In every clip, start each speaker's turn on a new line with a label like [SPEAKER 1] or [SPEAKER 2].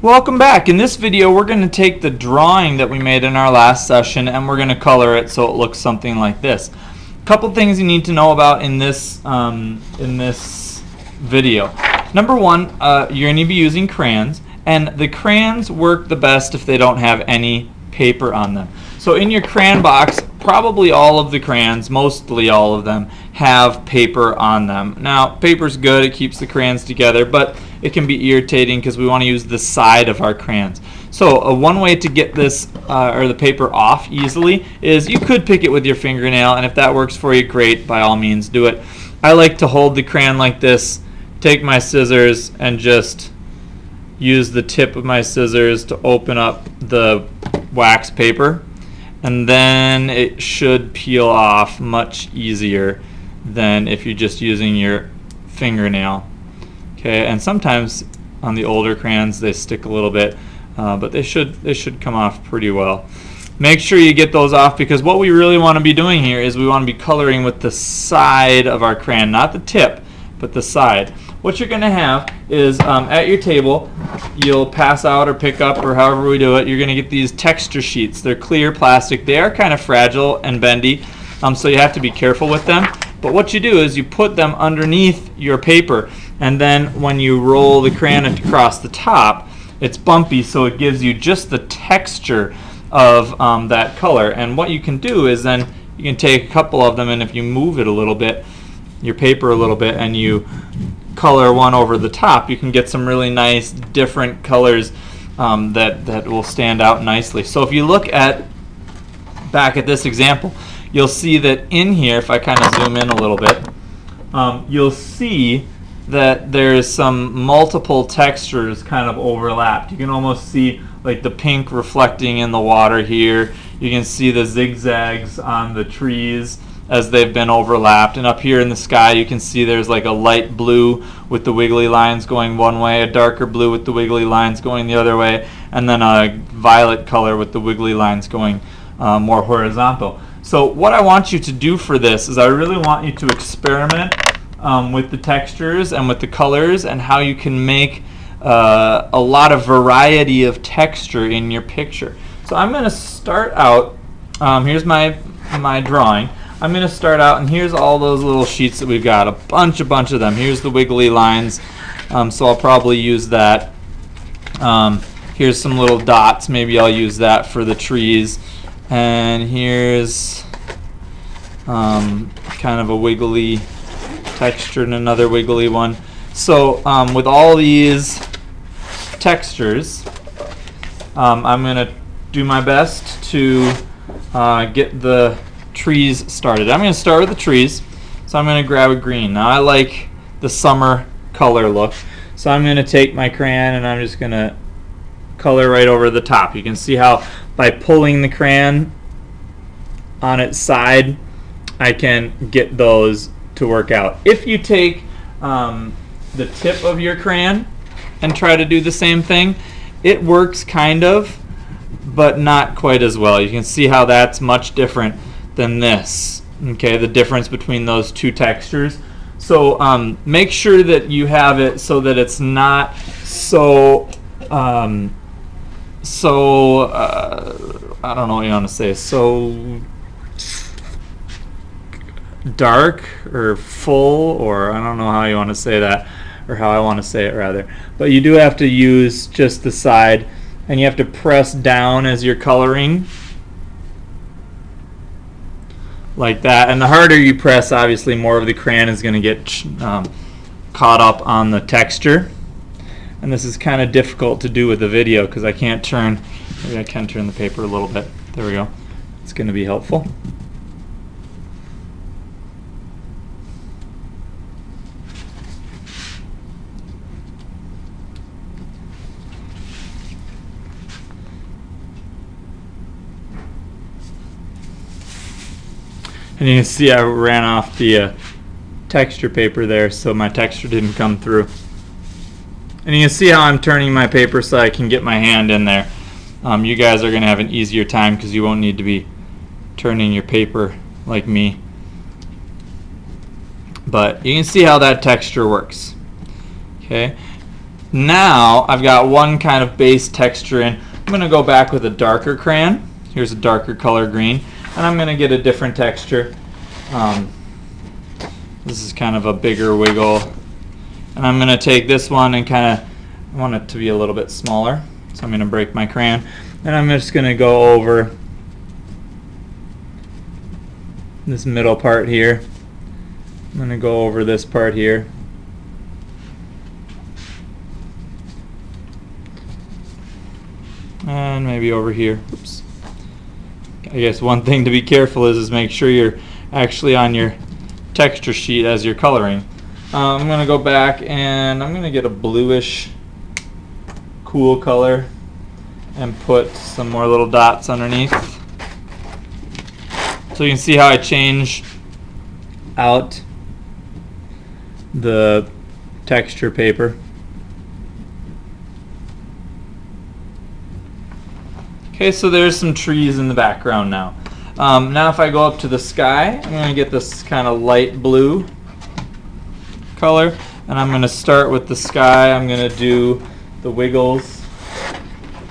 [SPEAKER 1] Welcome back. In this video we're going to take the drawing that we made in our last session and we're going to color it so it looks something like this. A couple things you need to know about in this video. Number one, you're going to be using crayons, and the crayons work the best if they don't have any paper on them. So in your crayon box, probably all of the crayons, mostly all of them, have paper on them. Now, paper's good, it keeps the crayons together, but it can be irritating because we want to use the side of our crayons. So one way to get this or the paper off easily is you could pick it with your fingernail, and if that works for you, great, by all means do it. I like to hold the crayon like this, take my scissors, and just use the tip of my scissors to open up the wax paper, and then it should peel off much easier than if you're just using your fingernail. Okay, and sometimes on the older crayons they stick a little bit, but they should come off pretty well. Make sure you get those off, because what we really want to be doing here is we want to be coloring with the side of our crayon, not the tip, but the side. What you're going to have is at your table, you'll pass out or pick up, or however we do it, you're going to get these texture sheets. They're clear plastic. They are kind of fragile and bendy, so you have to be careful with them. But what you do is you put them underneath your paper, and then when you roll the crayon across the top, it's bumpy, so it gives you just the texture of that color. And what you can do is then you can take a couple of them, and if you move it a little bit, your paper a little bit, and you color one over the top, you can get some really nice different colors that will stand out nicely. So if you look back at this example, you'll see that in here, if I kind of zoom in a little bit, you'll see that there's some multiple textures kind of overlapped. You can almost see like the pink reflecting in the water here. You can see the zigzags on the trees as they've been overlapped, and up here in the sky you can see there's like a light blue with the wiggly lines going one way, a darker blue with the wiggly lines going the other way, and then a violet color with the wiggly lines going more horizontal. So what I want you to do for this is I really want you to experiment with the textures and with the colors, and how you can make a lot of variety of texture in your picture. So I'm going to start out, here's my drawing. I'm going to start out, and here's all those little sheets that we've got, a bunch of them. Here's the wiggly lines, so I'll probably use that. Here's some little dots, maybe I'll use that for the trees. And here's kind of a wiggly texture and another wiggly one. So with all these textures, I'm going to do my best to get the trees started. I'm going to start with the trees, so I'm going to grab a green. Now I like the summer color look, so I'm going to take my crayon and I'm just going to color right over the top. You can see how by pulling the crayon on its side, I can get those to work out. If you take the tip of your crayon and try to do the same thing, it works kind of, but not quite as well. You can see how that's much different than this. Okay, the difference between those two textures. So make sure that you have it so that it's not so I don't know what you want to say, so dark or full, or I don't know how you want to say that, or how I want to say it rather. But you do have to use just the side, and you have to press down as you're coloring, like that. And the harder you press, obviously more of the crayon is going to get caught up on the texture. And this is kind of difficult to do with the video because I can't turn, maybe I can turn the paper a little bit. There we go. It's going to be helpful. And you can see I ran off the texture paper there, so my texture didn't come through. And you can see how I'm turning my paper so I can get my hand in there. You guys are going to have an easier time because you won't need to be turning your paper like me. But you can see how that texture works. Okay. Now I've got one kind of base texture in. I'm going to go back with a darker crayon. Here's a darker color green. And I'm going to get a different texture. This is kind of a bigger wiggle. And I'm going to take this one and kind of, I want it to be a little bit smaller. So I'm going to break my crayon. And I'm just going to go over this middle part here. I'm going to go over this part here. And maybe over here. Oops. I guess one thing to be careful is make sure you're actually on your texture sheet as you're coloring. I'm going to go back and I'm going to get a bluish cool color and put some more little dots underneath. So you can see how I change out the texture paper. Okay, so there's some trees in the background now. Now if I go up to the sky, I'm going to get this kind of light blue color, and I'm going to start with the sky. I'm going to do the wiggles,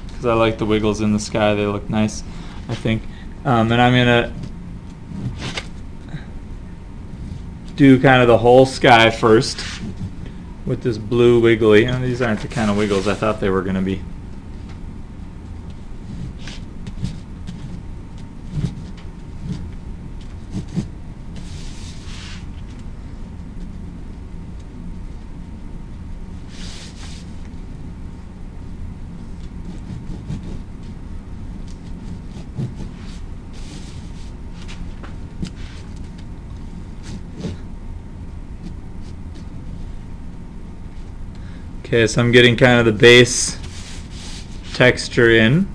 [SPEAKER 1] because I like the wiggles in the sky. They look nice, I think. And I'm going to do kind of the whole sky first with this blue wiggly. And these aren't the kind of wiggles I thought they were going to be. Okay, so I'm getting kind of the base texture in.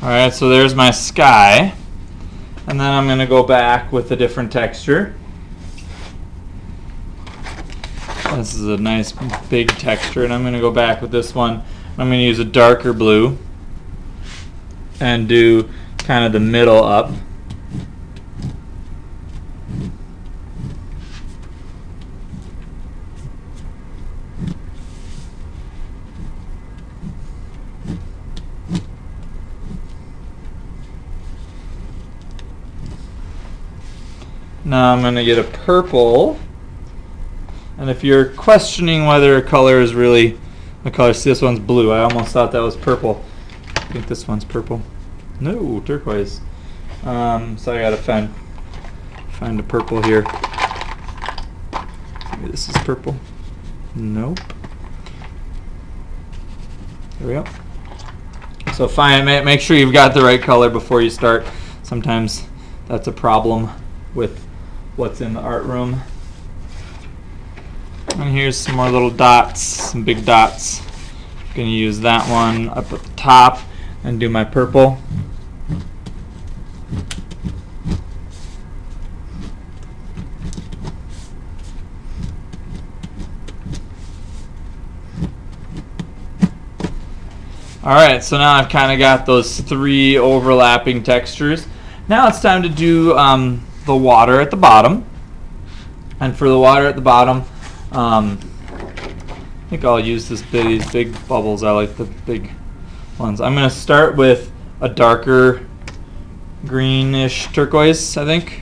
[SPEAKER 1] Alright, so there's my sky. And then I'm going to go back with a different texture. This is a nice big texture, and I'm going to go back with this one. I'm going to use a darker blue and do kind of the middle up. Now I'm going to get a purple, and if you're questioning whether a color is really a color, see, this one's blue. I almost thought that was purple. I think this one's purple. No, turquoise. So I gotta find a purple here. Maybe this is purple. Nope. There we go. So make sure you've got the right color before you start. Sometimes that's a problem with what's in the art room. And here's some more little dots, some big dots. I'm going to use that one up at the top and do my purple. Alright, so now I've kind of got those three overlapping textures. Now it's time to do the water at the bottom. And for the water at the bottom, I think I'll use these big bubbles. I like the big ones. I'm going to start with a darker greenish turquoise, I think.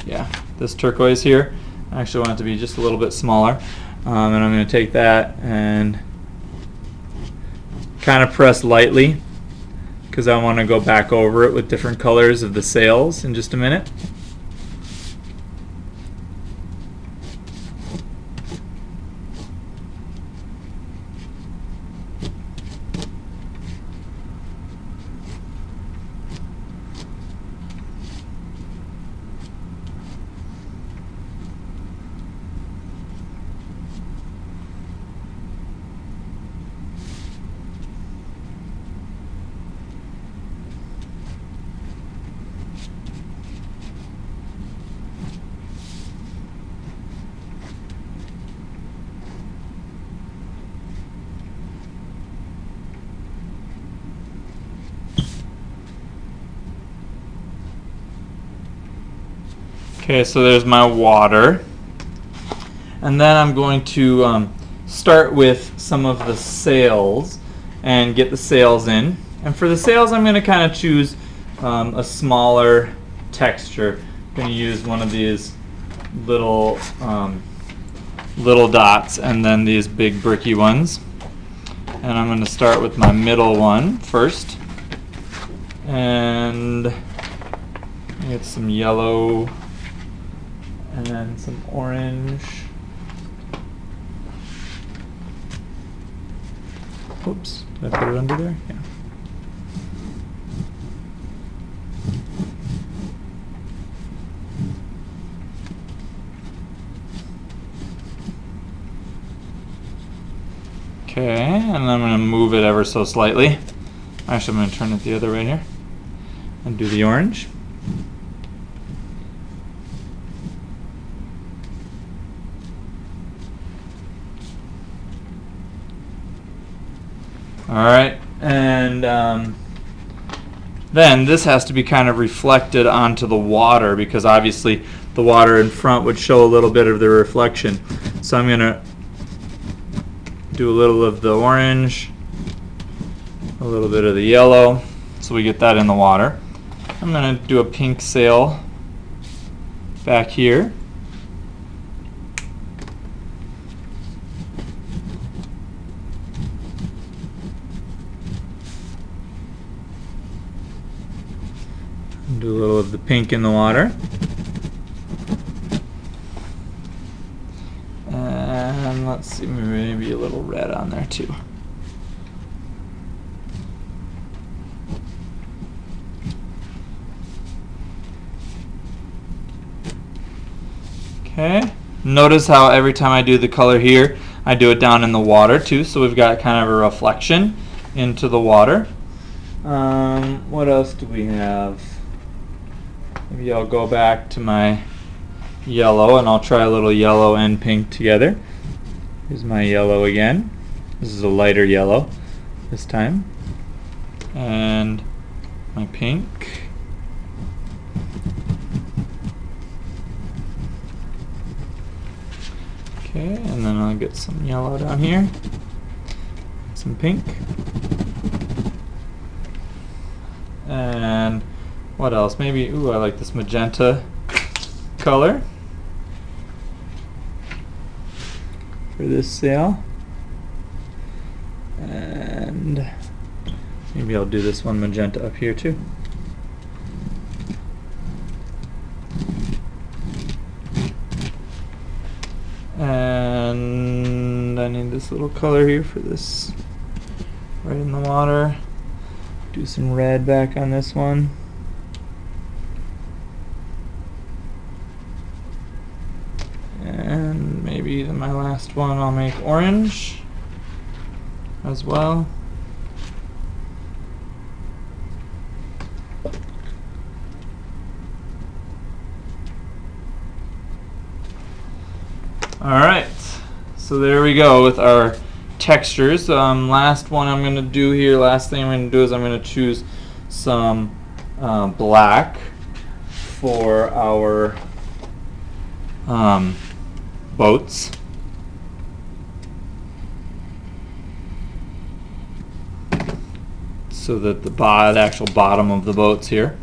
[SPEAKER 1] Yeah, this turquoise here. I actually want it to be just a little bit smaller. And I'm going to take that and kind of press lightly, because I want to go back over it with different colors of the sails in just a minute. Okay, so there's my water. And then I'm going to start with some of the sails and get the sails in. And for the sails, I'm going to kind of choose a smaller texture. I'm going to use one of these little dots and then these big bricky ones. And I'm going to start with my middle one first. And get some yellow and some orange. Oops, did I put it under there? Yeah. Okay, and I'm going to move it ever so slightly. Actually, I'm going to turn it the other way here and do the orange. Alright, and then this has to be kind of reflected onto the water because obviously the water in front would show a little bit of the reflection. So I'm going to do a little of the orange, a little bit of the yellow, so we get that in the water. I'm going to do a pink sail back here. Do a little of the pink in the water. And let's see, maybe a little red on there too. Okay, notice how every time I do the color here, I do it down in the water too, so we've got kind of a reflection into the water. What else do we have? Maybe I'll go back to my yellow and I'll try a little yellow and pink together. Here's my yellow again. This is a lighter yellow this time. And my pink. Okay, and then I'll get some yellow down here. Some pink. And what else? Maybe, ooh, I like this magenta color for this sail. And maybe I'll do this one magenta up here too. And I need this little color here for this right in the water. Do some red back on this one. And maybe my last one I'll make orange as well. Alright, so there we go with our textures. Last one I'm going to do here, last thing I'm going to do is I'm going to choose some black for our boats. So that the actual bottom of the boats here.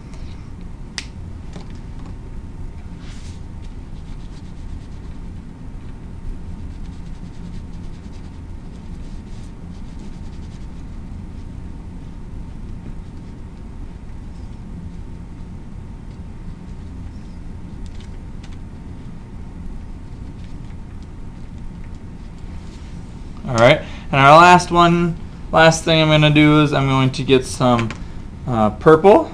[SPEAKER 1] Alright, and our last thing I'm going to do is I'm going to get some purple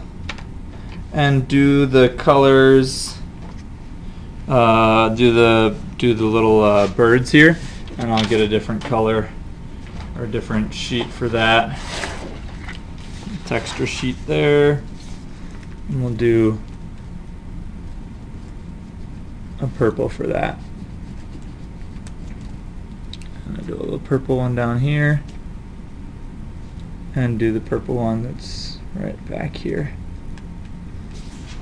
[SPEAKER 1] and do the colors, do the little birds here, and I'll get a different color or a different sheet for that. Texture sheet there, and we'll do a purple for that. I'm going to do a little purple one down here and do the purple one that's right back here.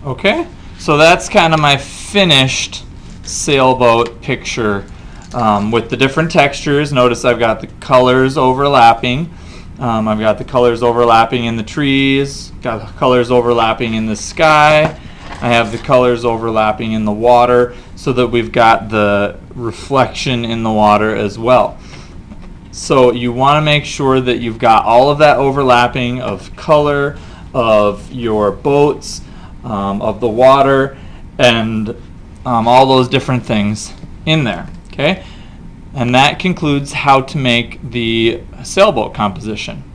[SPEAKER 1] Okay, so that's kind of my finished sailboat picture with the different textures. Notice I've got the colors overlapping. I've got the colors overlapping in the trees, got the colors overlapping in the sky. I have the colors overlapping in the water, so that we've got the reflection in the water as well. So you want to make sure that you've got all of that overlapping of color, of your boats, of the water, and all those different things in there. Okay? And that concludes how to make the sailboat composition.